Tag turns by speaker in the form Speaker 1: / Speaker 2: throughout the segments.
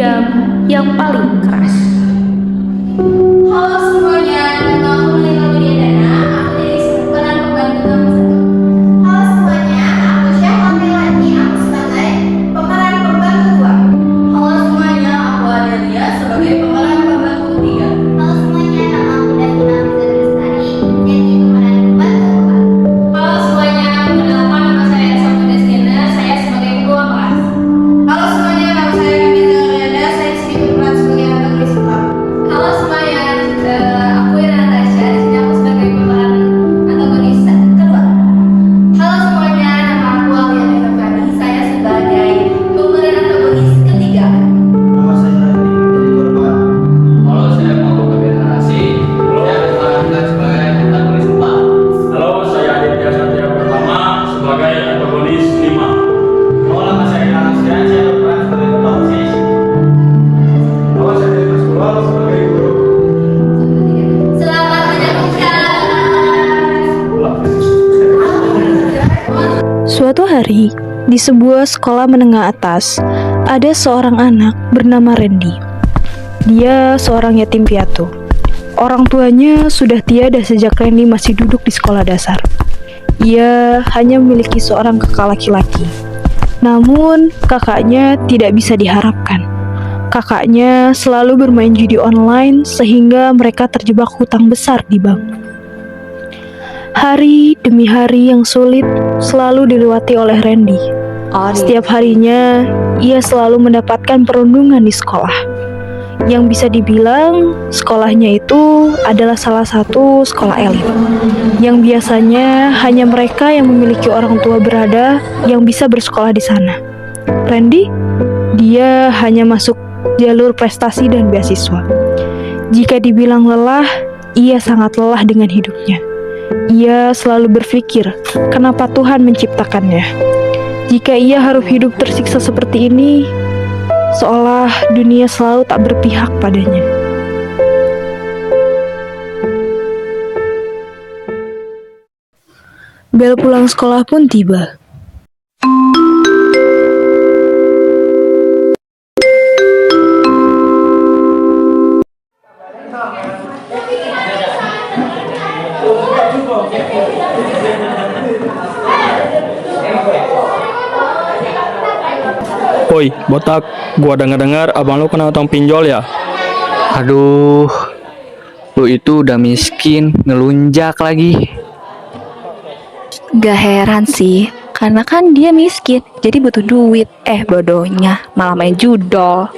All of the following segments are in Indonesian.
Speaker 1: diam yang paling keras.
Speaker 2: Halo semuanya, nama aku Lina Widiadana. Aku jadi peran pembantu nomor 1. Halo semuanya, aku Syahla Melani. Aku sebagai pemeran pembantu 2. Halo semuanya, aku Adelia sebagai pemeran pembantu 3. Halo semuanya, nama aku Davina Rizal Lestari, jadi pemeran pembantu 4. Halo semuanya, perkenalkan nama saya Sofa Destina, saya sebagai ketua kelas. Halo semuanya, nama saya Kamila Riada, saya di sini berperan sebagai antagonis utama. Halo semuanya, aku Ira Natasha, di sini aku sebagai pemeran antagonis kedua. Halo semuanya, nama aku Alia Nurfani, saya sebagai pemeran antagonis ketiga.
Speaker 3: Nama saya Randy, jadi korban.
Speaker 4: Halo, saya Muhammad Kabir Narasi. Saya diperankan sebagai antagonis 4.
Speaker 5: Halo, saya Aditya Satria Pertama sebagai antagonis 5.
Speaker 3: Halo, nama saya Anastasia, saya berperan sebagai ketua OSIS. Halo, saya Dimas Kulal sebagai guru.
Speaker 2: Selamat menyaksikan.
Speaker 1: Suatu hari, di sebuah sekolah menengah atas, ada seorang anak bernama Randy. Dia seorang yatim piatu. Orang tuanya sudah tiada sejak Randy masih duduk di sekolah dasar. Ia hanya memiliki seorang kakak laki-laki. Namun, kakaknya tidak bisa diharapkan. Kakaknya selalu bermain judi online sehingga mereka terjebak hutang besar di bank. Hari demi hari yang sulit selalu dilewati oleh Randy. Setiap harinya, ia selalu mendapatkan perundungan di sekolah. Yang bisa dibilang, sekolahnya itu adalah salah satu sekolah elit. Yang biasanya hanya mereka yang memiliki orang tua berada yang bisa bersekolah di sana. Randy, dia hanya masuk jalur prestasi dan beasiswa. Jika dibilang lelah, ia sangat lelah dengan hidupnya. Ia selalu berpikir, kenapa Tuhan menciptakannya? Jika ia harus hidup tersiksa seperti ini, seolah dunia selalu tak berpihak padanya. Bel pulang sekolah pun tiba.
Speaker 5: Woi, botak, gua dengar-dengar abang lu kena utang pinjol ya?
Speaker 4: Aduh, lu itu udah miskin, ngelunjak lagi.
Speaker 6: Gak heran sih, karena kan dia miskin, jadi butuh duit. Bodohnya, malah main judol.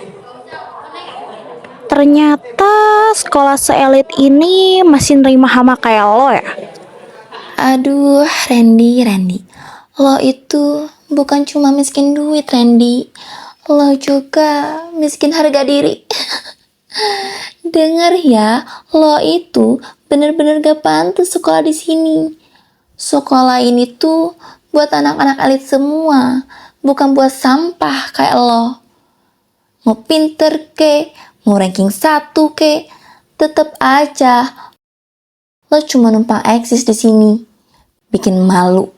Speaker 1: Ternyata sekolah seelit ini masih nerima hama kayak lo ya?
Speaker 2: Aduh, Randy, lo itu bukan cuma miskin duit, Randy. Lo juga miskin harga diri. Dengar ya, lo itu bener-bener gak pantas sekolah di sini. Sekolah ini tuh buat anak-anak elit semua, bukan buat sampah kayak lo. Mau pinter ke, mau ranking 1 ke, tetep aja lo cuma numpang eksis di sini. Bikin malu.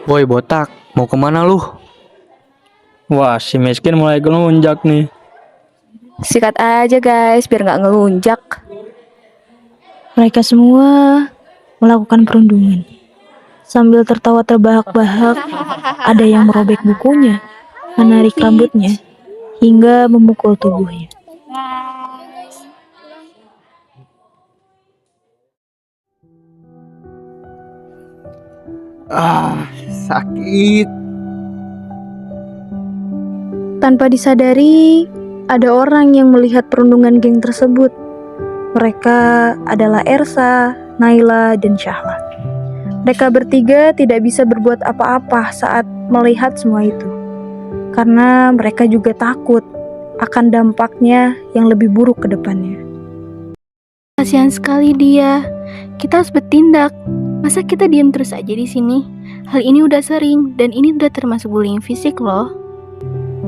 Speaker 4: Woi botak, mau kemana lu?
Speaker 5: Wah, si miskin mulai ngelunjak nih.
Speaker 6: Sikat aja guys, biar gak ngelunjak.
Speaker 1: Mereka semua melakukan perundungan. Sambil tertawa terbahak-bahak, ada yang merobek bukunya, menarik rambutnya, hingga memukul tubuhnya.
Speaker 4: Sakit.
Speaker 1: Tanpa disadari, ada orang yang melihat perundungan geng tersebut. Mereka adalah Ersa, Naila, dan Syahla. Mereka bertiga tidak bisa berbuat apa-apa saat melihat semua itu. Karena mereka juga takut akan dampaknya yang lebih buruk ke depannya.
Speaker 7: Kasihan sekali dia. Kita harus bertindak. Masa kita diam terus aja di sini? Hal ini udah sering dan ini udah termasuk bullying fisik loh.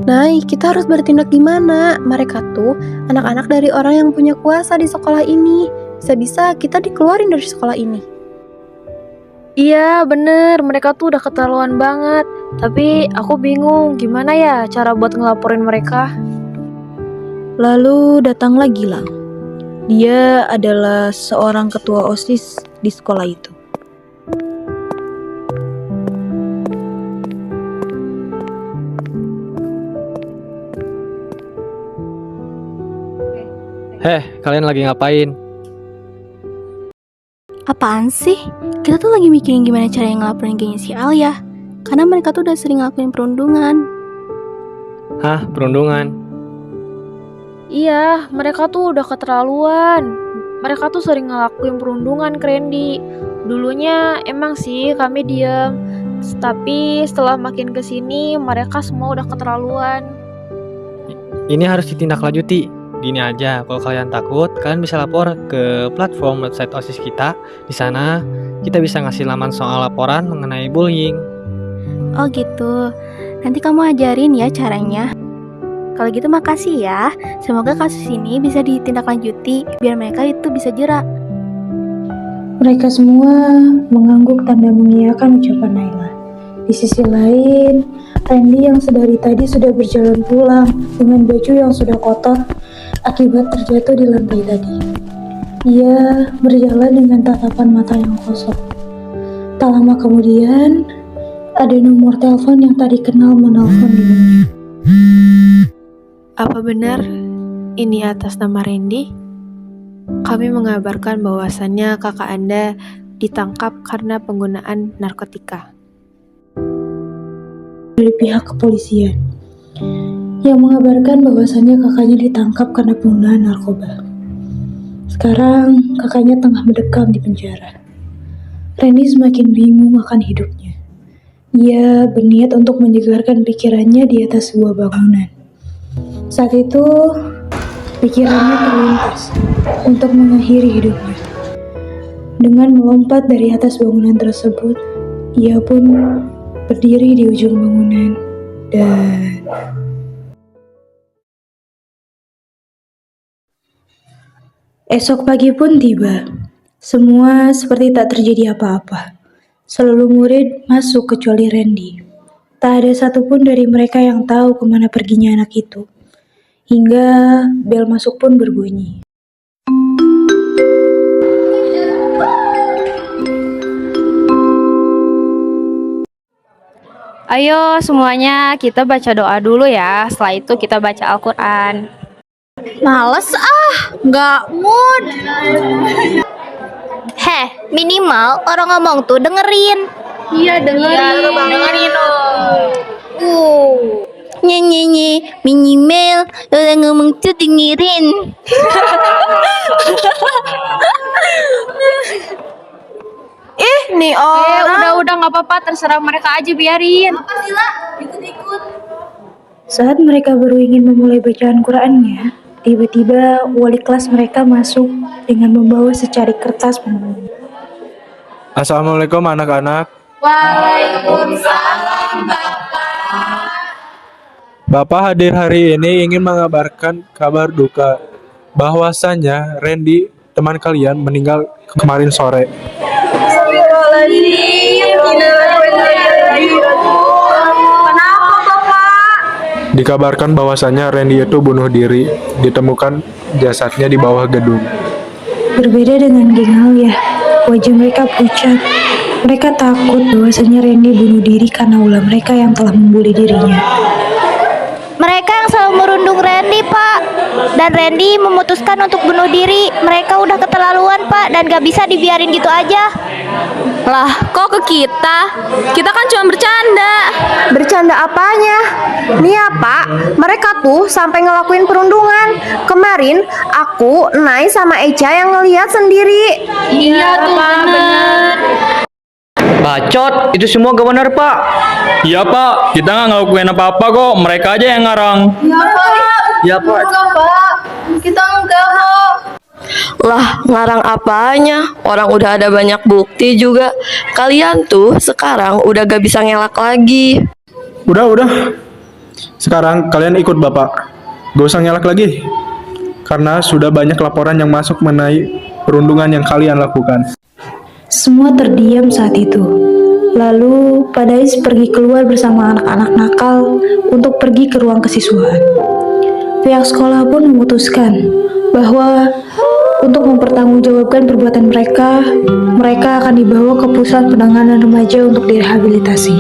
Speaker 8: Nay, kita harus bertindak gimana? Mereka tuh anak-anak dari orang yang punya kuasa di sekolah ini. Bisa-bisa kita dikeluarin dari sekolah ini.
Speaker 1: Iya, bener. Mereka tuh udah keterlaluan banget. Tapi aku bingung gimana ya cara buat ngelaporin mereka. Lalu datanglah Gilang. Dia adalah seorang ketua OSIS di sekolah itu.
Speaker 3: Kalian lagi ngapain?
Speaker 7: Apaan sih? Kita tuh lagi mikirin gimana cara yang ngelaporin gengnya si Alia. Karena mereka tuh udah sering ngelakuin perundungan.
Speaker 3: Hah, perundungan?
Speaker 1: Iya, mereka tuh udah keterlaluan. Mereka tuh sering ngelakuin perundungan ke Randy. Dulunya emang sih kami diem, tapi setelah makin kesini mereka semua udah keterlaluan.
Speaker 3: Ini harus ditindaklanjuti. Gini aja, kalau kalian takut, kalian bisa lapor ke platform website OSIS kita. Di sana kita bisa ngasih laman soal laporan mengenai bullying.
Speaker 7: Oh gitu. Nanti kamu ajarin ya caranya. Kalau gitu makasih ya. Semoga kasus ini bisa ditindaklanjuti biar mereka itu bisa jerak.
Speaker 1: Mereka semua mengangguk tanda mengiyakan ucapan Naila. Di sisi lain, Randy yang sedari tadi sudah berjalan pulang dengan baju yang sudah kotor akibat terjatuh di lantai tadi. Ia berjalan dengan tatapan mata yang kosong. Tak lama kemudian, ada nomor telepon yang tadi kenal menelpon dirinya.
Speaker 9: Apa benar ini atas nama Randy? Kami mengabarkan bahwasannya kakak Anda ditangkap karena penggunaan narkotika.
Speaker 1: Dari pihak kepolisian yang mengabarkan bahwasannya kakaknya ditangkap karena penggunaan narkoba. Sekarang kakaknya tengah mendekam di penjara. Randy semakin bingung akan hidupnya. Ia berniat untuk menyegarkan pikirannya di atas sebuah bangunan. Saat itu, pikirannya terlintas untuk mengakhiri hidupnya. Dengan melompat dari atas bangunan tersebut, ia pun berdiri di ujung bangunan dan esok pagi pun tiba. Semua seperti tak terjadi apa-apa. Seluruh murid masuk kecuali Randy. Tak ada satupun dari mereka yang tahu kemana perginya anak itu. Hingga bel masuk pun berbunyi.
Speaker 6: Ayo semuanya kita baca doa dulu ya. Setelah itu kita baca Al-Quran.
Speaker 2: Males nggak mood. Minimal orang ngomong tuh dengerin.
Speaker 6: Iya dengerin dong.
Speaker 2: Nyanyi minimal orang ngomong tuh dengerin.
Speaker 6: Nih udah nggak apa-apa, terserah mereka aja, biarin.
Speaker 2: Apa sih lah? Ikut-ikut.
Speaker 1: Saat mereka baru ingin memulai bacaan Qurannya, tiba-tiba wali kelas mereka masuk dengan membawa secari kertas penuh.
Speaker 10: Assalamualaikum anak-anak.
Speaker 2: Waalaikumsalam Bapak.
Speaker 10: Bapak hadir hari ini ingin mengabarkan kabar duka bahwasannya Randy, teman kalian, meninggal kemarin sore.
Speaker 2: Kenapa Bapak?
Speaker 10: Dikabarkan bahwasannya Randy itu bunuh diri, ditemukan jasadnya di bawah gedung.
Speaker 1: Berbeda dengan geng Alia, wajah mereka pucat. Mereka takut bahwasanya Randy bunuh diri karena ulah mereka yang telah membuli dirinya.
Speaker 2: Mereka yang selalu merundung Randy, Pak. Dan Randy memutuskan untuk bunuh diri. Mereka udah keterlaluan, Pak, dan gak bisa dibiarin gitu aja.
Speaker 6: Lah, kok ke kita? Kita kan cuma bercanda.
Speaker 8: Bercanda apanya? Nih ya Pak, mereka tuh sampai ngelakuin perundungan. Kemarin aku, Nai sama Echa yang ngelihat sendiri.
Speaker 6: Iya tuh bener.
Speaker 4: Bacot, itu semua gak benar Pak.
Speaker 5: Iya Pak, kita nggak ngelakuin apa-apa kok. Mereka aja yang ngarang.
Speaker 4: Ya Pak.
Speaker 2: Kita enggak kok.
Speaker 11: Lah, ngarang apanya? Orang udah ada banyak bukti juga. Kalian tuh sekarang udah gak bisa ngelak lagi.
Speaker 10: Udah. Sekarang kalian ikut Bapak. Gak usah ngelak lagi. Karena sudah banyak laporan yang masuk mengenai perundungan yang kalian lakukan.
Speaker 1: Semua terdiam saat itu. Lalu Padais pergi keluar bersama anak-anak nakal untuk pergi ke ruang kesiswaan. Pihak sekolah pun memutuskan bahwa untuk mempertanggungjawabkan perbuatan mereka, mereka akan dibawa ke pusat penanganan remaja untuk direhabilitasi.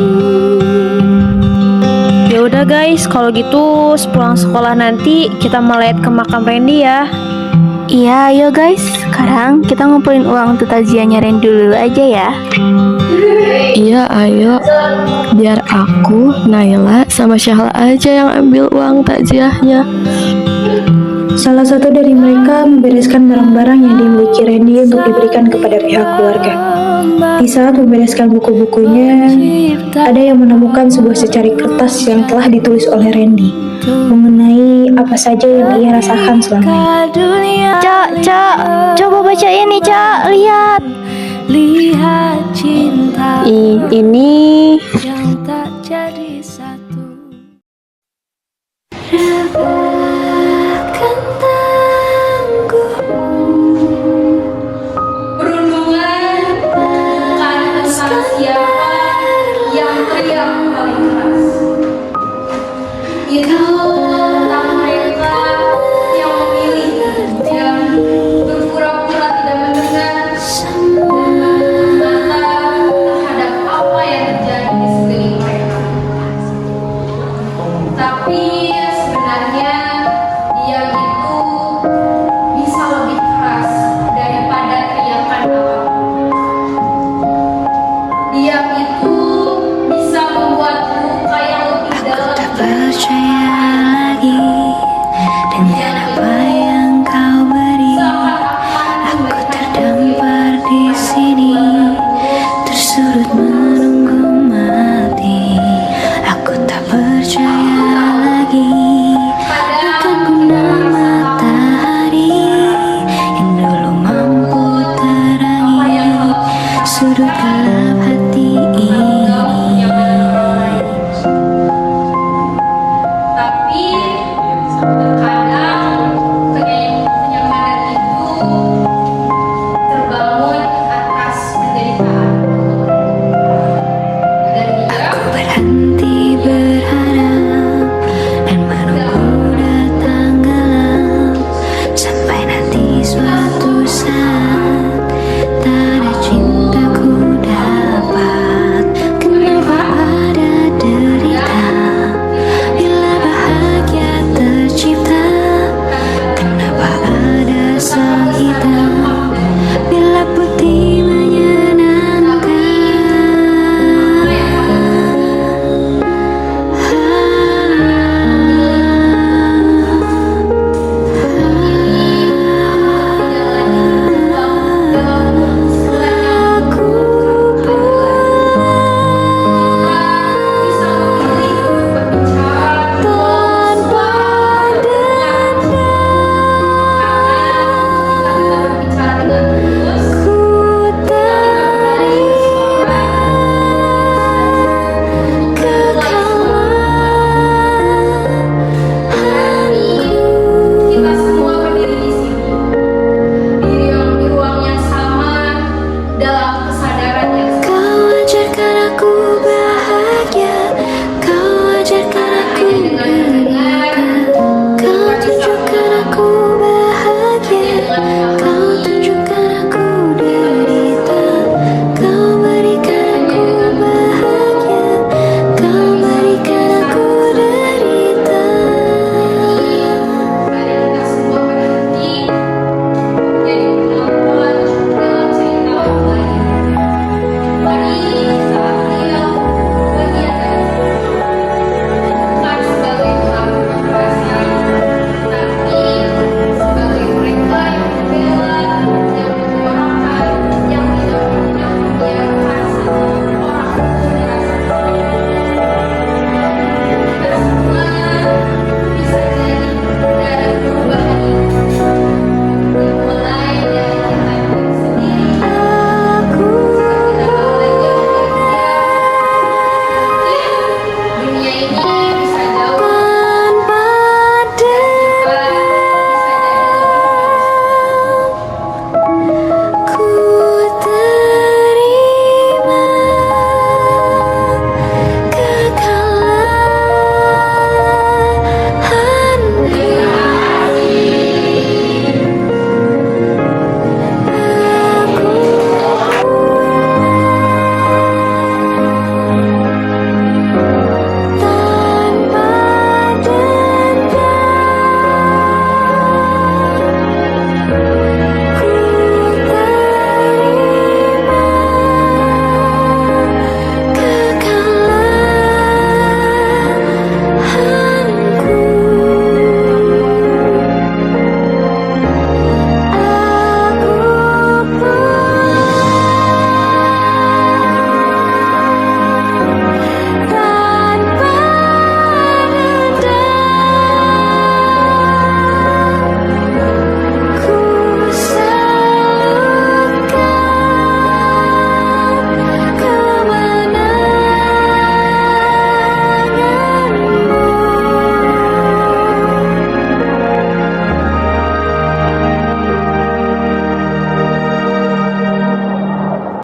Speaker 7: Ya udah guys, kalau gitu sepulang sekolah nanti kita melihat ke makam Randy ya. Iya, ayo guys. Sekarang kita ngumpulin uang untuk takziahnya Randy dulu aja ya.
Speaker 11: Iya, ayo. Biar aku, Naila, sama Syahla aja yang ambil uang takziahnya.
Speaker 1: Salah satu dari mereka membereskan barang-barang yang dimiliki Randy untuk diberikan kepada pihak keluarga. Di saat membereskan buku-bukunya, ada yang menemukan sebuah secari kertas yang telah ditulis oleh Randy mengenai apa saja yang ia rasakan selama ini.
Speaker 7: Cak, coba baca ini, Cak. Lihat cinta
Speaker 11: Ini
Speaker 7: yang tak jadi satu.
Speaker 2: Perundungan bukan tentang siapa yang teriak paling keras. Itu